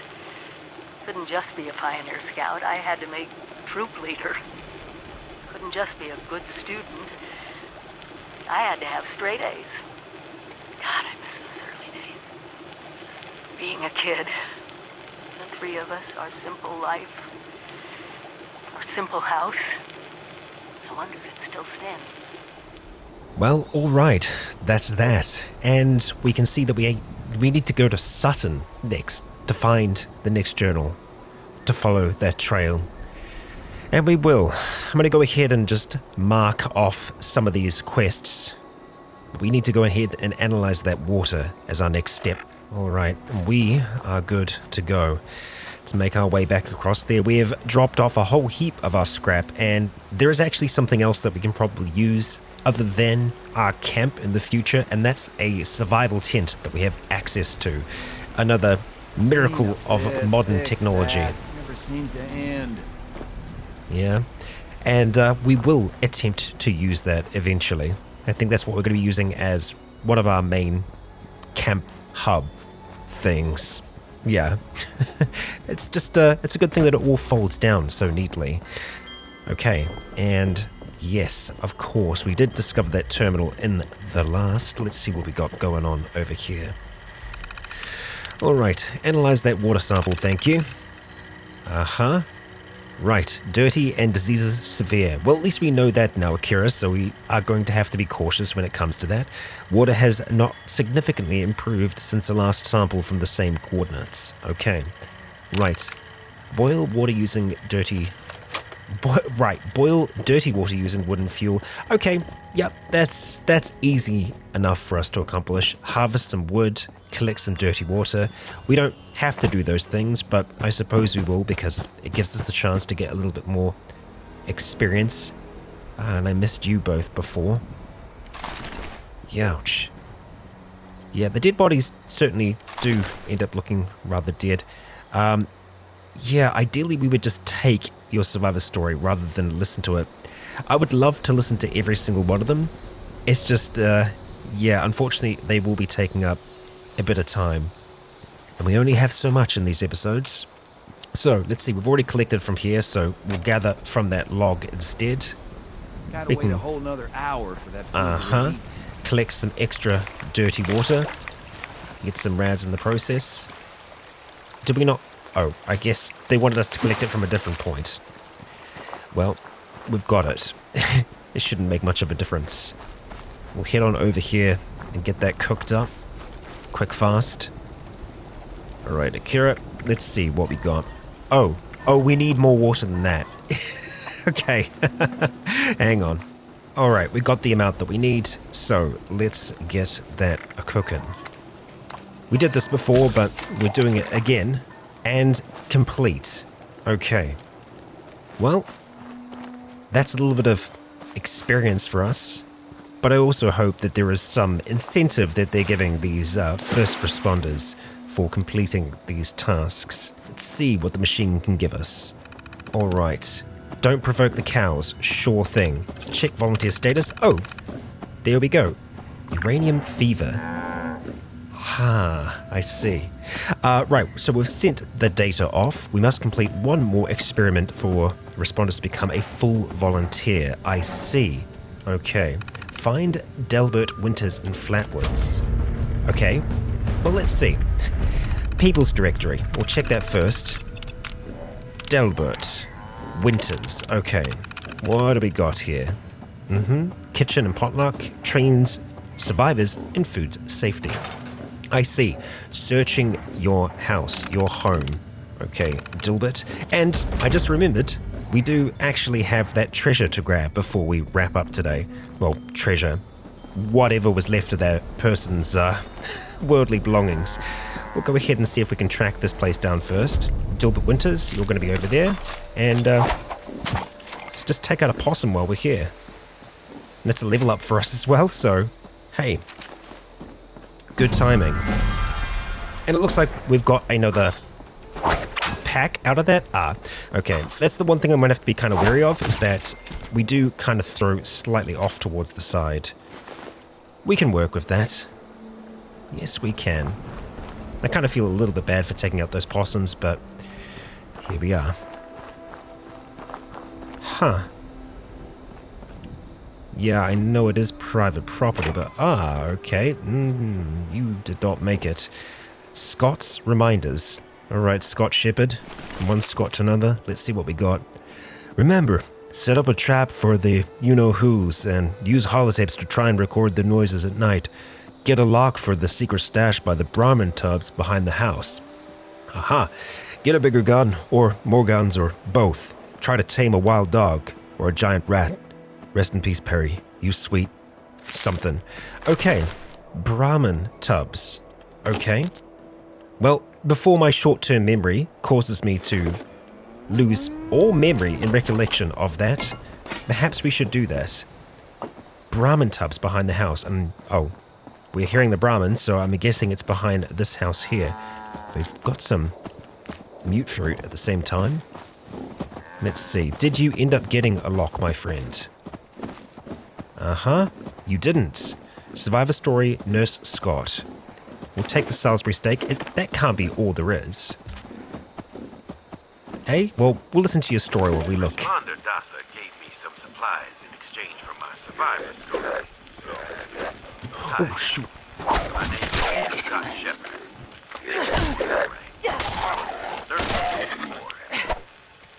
Couldn't just be a pioneer scout. I had to make troop leader. Couldn't just be a good student. I had to have straight A's. God, I miss those early days. Being a kid. The three of us, our simple life. Our simple house. I wonder if it's still standing. Well, all right, that's that. And we can see that we need to go to Sutton next to find the next journal, to follow that trail. And we will. I'm going to go ahead and just mark off some of these quests. We need to go ahead and analyze that water as our next step. All right, we are good to go. Let's make our way back across there. We have dropped off a whole heap of our scrap, and there is actually something else that we can probably use other than our camp in the future, and that's a survival tent that we have access to. Another miracle of modern technology. Never seemed to end. Yeah, and we will attempt to use that eventually. I think that's what we're going to be using as one of our main camp hub things. Yeah, it's just it's a good thing that it all folds down so neatly. Okay, and yes, of course, we did discover that terminal in the last. Let's see what we got going on over here. All right, analyze that water sample, thank you. Uh-huh. Right, dirty and diseases severe. Well, at least we know that now, Akira, so we are going to have to be cautious when it comes to that. Water has not significantly improved since the last sample from the same coordinates. Okay, right. Boil water using dirty... boil dirty water using wooden fuel. Okay, yep, that's easy enough for us to accomplish. Harvest some wood, collect some dirty water. We don't have to do those things, but I suppose we will because it gives us the chance to get a little bit more experience. And I missed you both before. Youch. Yeah, the dead bodies certainly do end up looking rather dead. Yeah, ideally we would just take your survivor story rather than listen to it. I would love to listen to every single one of them. It's just, yeah, unfortunately they will be taking up a bit of time. And we only have so much in these episodes. So, let's see, we've already collected from here, so we'll gather from that log instead. Gotta wait a whole nother hour for that food to eat. Collect some extra dirty water. Get some rads in the process. Did we not? Oh, I guess they wanted us to collect it from a different point. Well, we've got it. It shouldn't make much of a difference. We'll head on over here and get that cooked up. Quick fast. Alright, Akira, let's see what we got. Oh, we need more water than that. Okay, hang on. Alright, we got the amount that we need, so let's get that a-cooking. We did this before, but we're doing it again, and complete. Okay. Well, that's a little bit of experience for us, but I also hope that there is some incentive that they're giving these first responders for completing these tasks. Let's see what the machine can give us. Alright. Don't provoke the cows. Sure thing. Check volunteer status. Oh, there we go. Uranium fever. I see. Right, so we've sent the data off. We must complete one more experiment for responders to become a full volunteer. I see. Okay. Find Delbert Winters in Flatwoods. Okay. Well, let's see. People's directory. We'll check that first. Delbert Winters. Okay. What do we got here? Kitchen and potluck. Trains survivors in food safety. I see. Searching your house, your home. Okay, Dilbert. And I just remembered, we do actually have that treasure to grab before we wrap up today. Well, treasure. Whatever was left of that person's worldly belongings. We'll go ahead and see if we can track this place down first. Dilbert Winters, you're going to be over there. And let's just take out a possum while we're here. And that's a level up for us as well, so hey. Good timing. And it looks like we've got another pack out of that. Okay. That's the one thing I'm going to have to be kind of wary of, is that we do kind of throw slightly off towards the side. We can work with that. Yes, we can. I kind of feel a little bit bad for taking out those possums, but here we are. Huh. Yeah, I know it is private property, but okay. You did not make it. Scott's reminders. Alright, Scott Shepherd. From one Scott to another. Let's see what we got. Remember, set up a trap for the you-know-whos and use holotapes to try and record the noises at night. Get a lock for the secret stash by the Brahmin tubs behind the house. Aha. Get a bigger gun, or more guns, or both. Try to tame a wild dog, or a giant rat. Rest in peace, Perry. You sweet something. Okay. Brahmin tubs. Okay. Well, before my short-term memory causes me to lose all memory in recollection of that, perhaps we should do that. Brahmin tubs behind the house, and we're hearing the Brahmin, so I'm guessing it's behind this house here. We've got some mute fruit at the same time. Let's see, did you end up getting a lock, my friend? You didn't. Survivor story, Nurse Scott. We'll take the Salisbury steak. That can't be all there is. Hey, well, we'll listen to your story while we look. Responder Dasa gave me some supplies in exchange for my survivor story, so... Oh, shoot. My name is Scott Shepherd.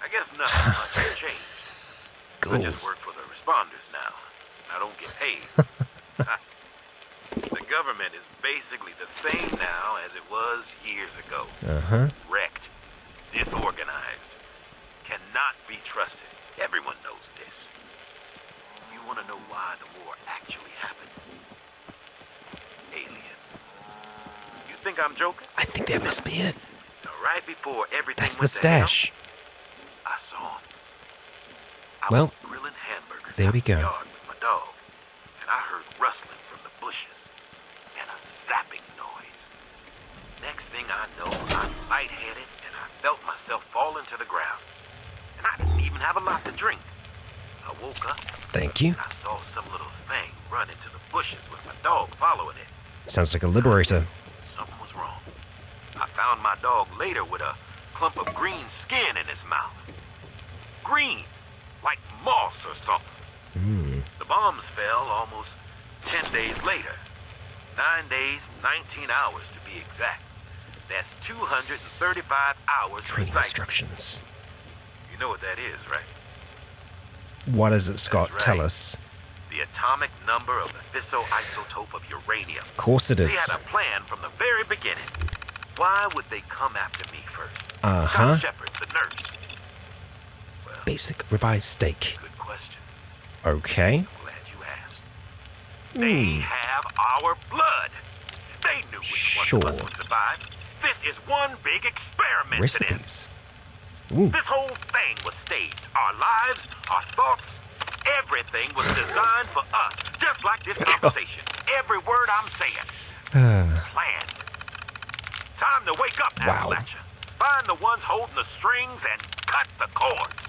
I guess nothing much has changed. I just work for the responders now. I don't get paid. The government is basically the same now as it was years ago. Wrecked. Disorganized. Cannot be trusted. Everyone knows this. You want to know why the war actually happened? Aliens. You think I'm joking? I think that must be it. Right before everything That's went the stash. Down, I saw him. I Well, was grilling hamburgers there we out in the go. yard with my dog, and I heard rustling from the bushes and a zapping noise. Next thing I know, I'm lightheaded and I felt myself falling to the ground. And I didn't even have a lot to drink. I woke up. Thank you. And I saw some little thing run into the bushes with my dog following it. Sounds like a liberator. Something was wrong. I found my dog later with a clump of green skin in his mouth. Green, like moss or something. The bombs fell almost 10 days later. 9 days, 19 hours to be exact. That's 235 hours Training precisely. instructions. You know what that is, right? What is it, Scott? That's Tell right. us. The atomic number of the fissile isotope of uranium. Of course it They is. had a plan from the very beginning. Why would they come after me first? Uh-huh. Scott Shepherd, the nurse. Well, Basic ribeye steak. good question. Okay. I'm glad you asked. They have our blood. They knew which one of us would survive. This is one big experiment to them. Recipes. Ooh. This whole thing was staged. Our lives, our thoughts, everything was designed for us. Just like this conversation. Every word I'm saying. Planned. Time to wake up, Wow. Appalachia. Find the ones holding the strings and cut the cords.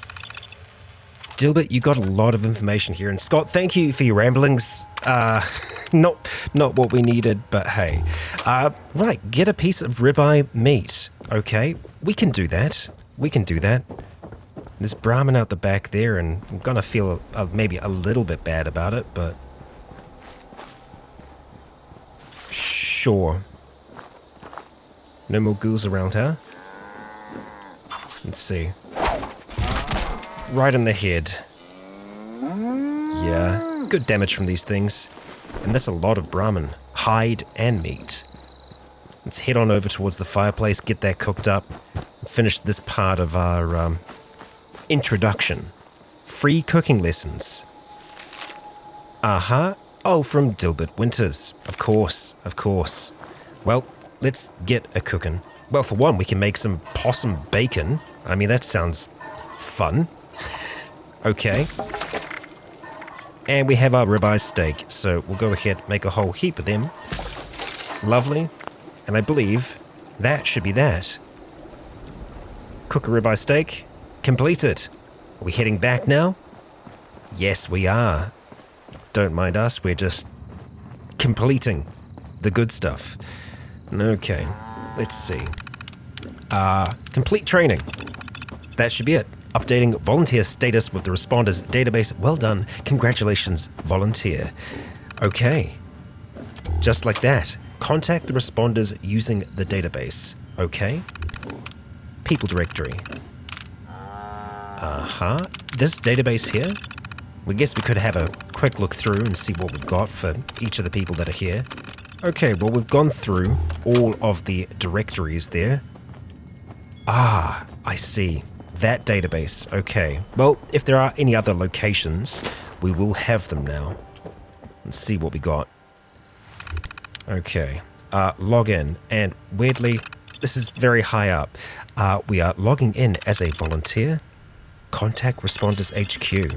Dilbert, you got a lot of information here. And Scott, thank you for your ramblings. Not what we needed, but hey. Right, get a piece of ribeye meat. Okay, we can do that. We can do that. There's Brahmin out the back there, and I'm gonna feel maybe a little bit bad about it, but... Sure. No more ghouls around, huh? Let's see. Right in the head. Yeah, good damage from these things. And that's a lot of Brahmin. Hide and meat. Let's head on over towards the fireplace, get that cooked up, and finish this part of our introduction. Free cooking lessons. Oh, from Dilbert Winters. Of course, of course. Well, let's get a cooking. Well, for one, we can make some possum bacon. I mean, that sounds fun. Okay. And we have our ribeye steak, so we'll go ahead and make a whole heap of them. Lovely. And I believe that should be that. Cook a ribeye steak. Completed. Are we heading back now? Yes, we are. Don't mind us, we're just completing the good stuff. Okay. let's see. Complete training. That should be it. Updating volunteer status with the responders database. Well done. Congratulations, volunteer. Okay. Just like that. Contact the responders using the database. Okay. People directory. This database here. We guess we could have a quick look through and see what we've got for each of the people that are here. Okay, well, we've gone through all of the directories there. Ah, I see. That database. Okay. Well, if there are any other locations, we will have them now. Let's see what we got. Okay. Log in. And weirdly, this is very high up. We are logging in as a volunteer. Contact Responders HQ.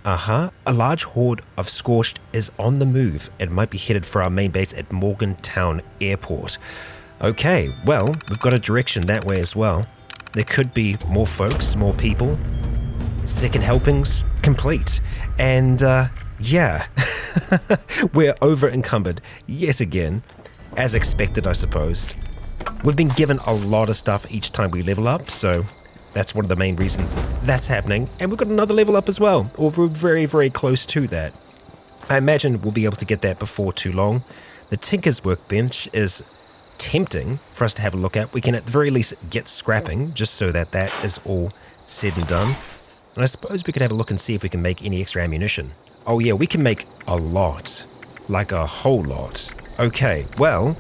A large horde of Scorched is on the move and might be headed for our main base at Morgantown Airport. Okay, well, we've got a direction that way as well. There could be more folks, more people. Second helpings complete. And, yeah, we're over encumbered yet again, as expected, I suppose. We've been given a lot of stuff each time we level up, so that's one of the main reasons that's happening. And we've got another level up as well, or we're very, very close to that. I imagine we'll be able to get that before too long. The Tinker's Workbench is tempting for us to have a look at. We can at the very least get scrapping, just so that that is all said and done. And I suppose we could have a look and see if we can make any extra ammunition. Oh yeah, we can make a lot. Like a whole lot. Okay, well,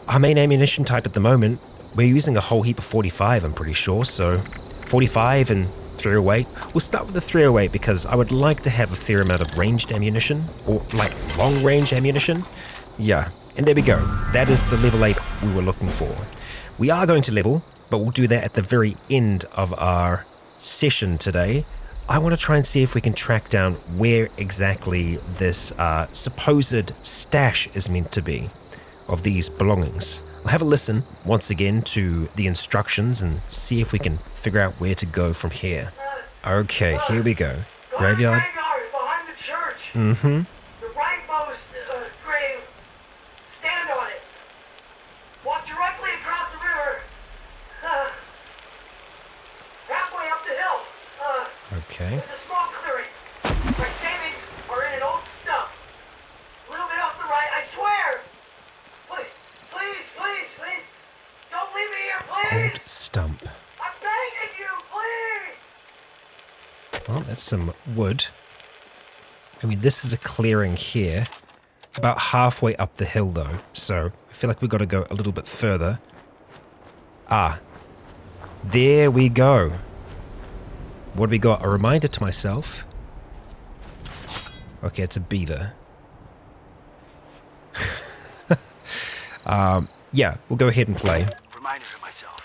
our main ammunition type at the moment, we're using a whole heap of 45, I'm pretty sure, so 45 and 308. We'll start with the 308 because I would like to have a fair amount of ranged ammunition, or like long range ammunition. Yeah, and there we go. That is the level 8 we were looking for. We are going to level, but we'll do that at the very end of our session today. I want to try and see if we can track down where exactly this supposed stash is meant to be of these belongings. I'll have a listen once again to the instructions and see if we can figure out where to go from here. Okay, here we go. Graveyard. Behind the church. Mm-hmm. The rightmost grave. Stand on it. Walk directly across the river. Halfway up the hill. Okay. There's a small clearing. My savings are in an old stump. A little bit off the right, I swear. Please. Don't leave me here, please. Old stump. I'm begging you, please. Well, that's some wood. I mean, this is a clearing here. About halfway up the hill, though. So I feel like we've got to go a little bit further. Ah. There we go. What have we got? A reminder to myself. Okay, it's a beaver. Yeah, we'll go ahead and play. Reminder to myself.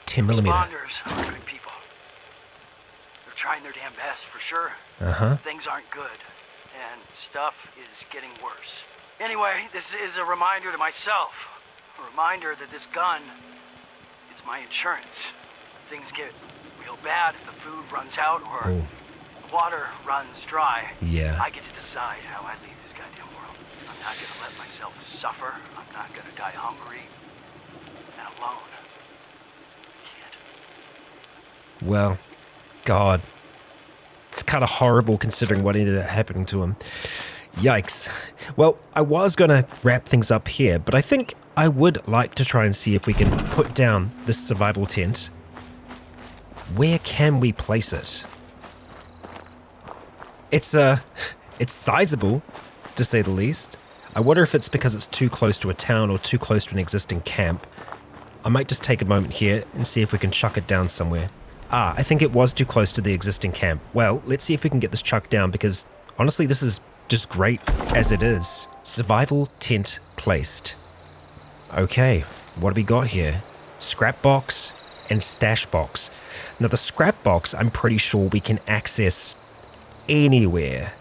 10mm. Responders are good people. They're trying their damn best, for sure. Things aren't good, and stuff is getting worse. Anyway, this is a reminder to myself. A reminder that this gun is my insurance. Things get real bad if the food runs out or the water runs dry. Yeah. I get to decide how I leave this goddamn world. I'm not gonna let myself suffer. I'm not gonna die hungry and alone. I can't. Well, God. It's kind of horrible considering what ended up happening to him. Yikes. Well, I was going to wrap things up here, but I think I would like to try and see if we can put down this survival tent. Where can we place it? It's sizable, to say the least. I wonder if it's because it's too close to a town or too close to an existing camp. I might just take a moment here and see if we can chuck it down somewhere. Ah, I think it was too close to the existing camp. Well, let's see if we can get this chucked down because honestly, this is just great as it is. Survival tent placed. Okay, what do we got here? Scrap box and stash box. Now the scrap box, I'm pretty sure we can access anywhere.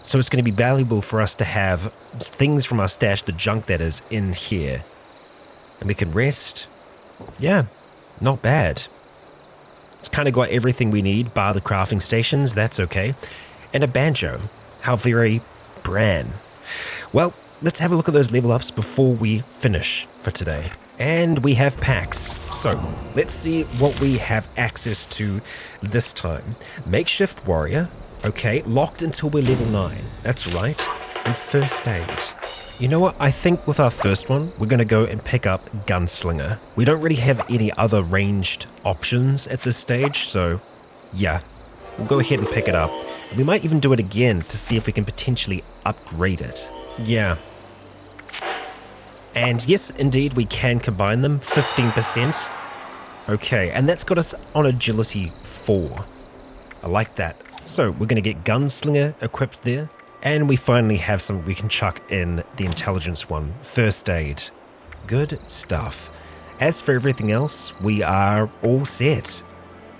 So it's going to be valuable for us to have things from our stash, the junk that is, in here. And we can rest. Yeah, not bad. It's kind of got everything we need, bar the crafting stations, that's okay. And a banjo. How very Bran. Well, let's have a look at those level ups before we finish for today. And we have packs. So let's see what we have access to this time. Makeshift warrior. Okay, locked until we're level 9. That's right. And first aid. You know what? I think with our first one, we're going to go and pick up Gunslinger. We don't really have any other ranged options at this stage, so yeah, we'll go ahead and pick it up. And we might even do it again to see if we can potentially upgrade it. Yeah. And yes, indeed, we can combine them, 15%. Okay, and that's got us on agility 4. I like that. So we're going to get Gunslinger equipped there. And we finally have some we can chuck in the intelligence one, first aid. Good stuff. As for everything else, we are all set.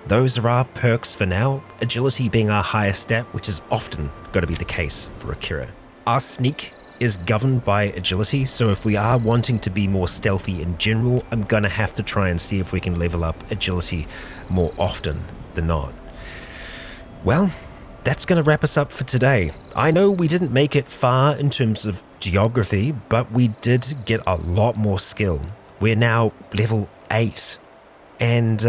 Those are our perks for now, agility being our highest stat, which is often going to be the case for Akira. Our sneak is governed by agility, so if we are wanting to be more stealthy in general, I'm going to have to try and see if we can level up agility more often than not. Well, that's going to wrap us up for today. I know we didn't make it far in terms of geography, but we did get a lot more skill. We're now level 8, and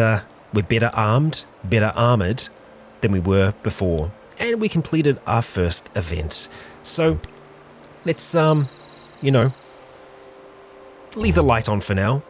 we're better armed, better armored than we were before, and we completed our first event. So let's, leave the light on for now.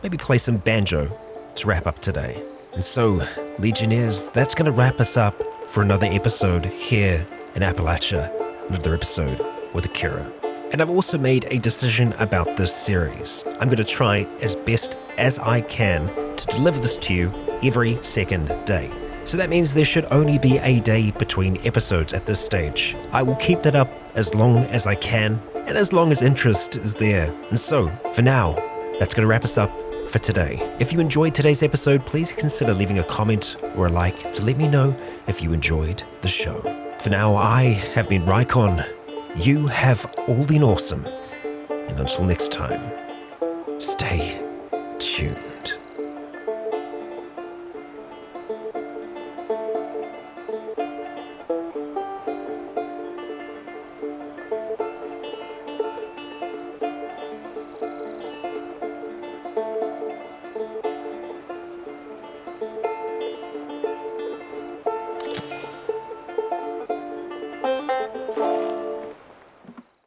Maybe play some banjo to wrap up today. And so, Legionnaires, that's going to wrap us up for another episode here in Appalachia, another episode with Akira. And I've also made a decision about this series. I'm going to try as best as I can to deliver this to you every second day. So that means there should only be a day between episodes at this stage. I will keep that up as long as I can and as long as interest is there. And so, for now, that's going to wrap us up for today. If you enjoyed today's episode, please consider leaving a comment or a like to let me know if you enjoyed the show. For now, I have been Rycon. You have all been awesome. And until next time, stay tuned.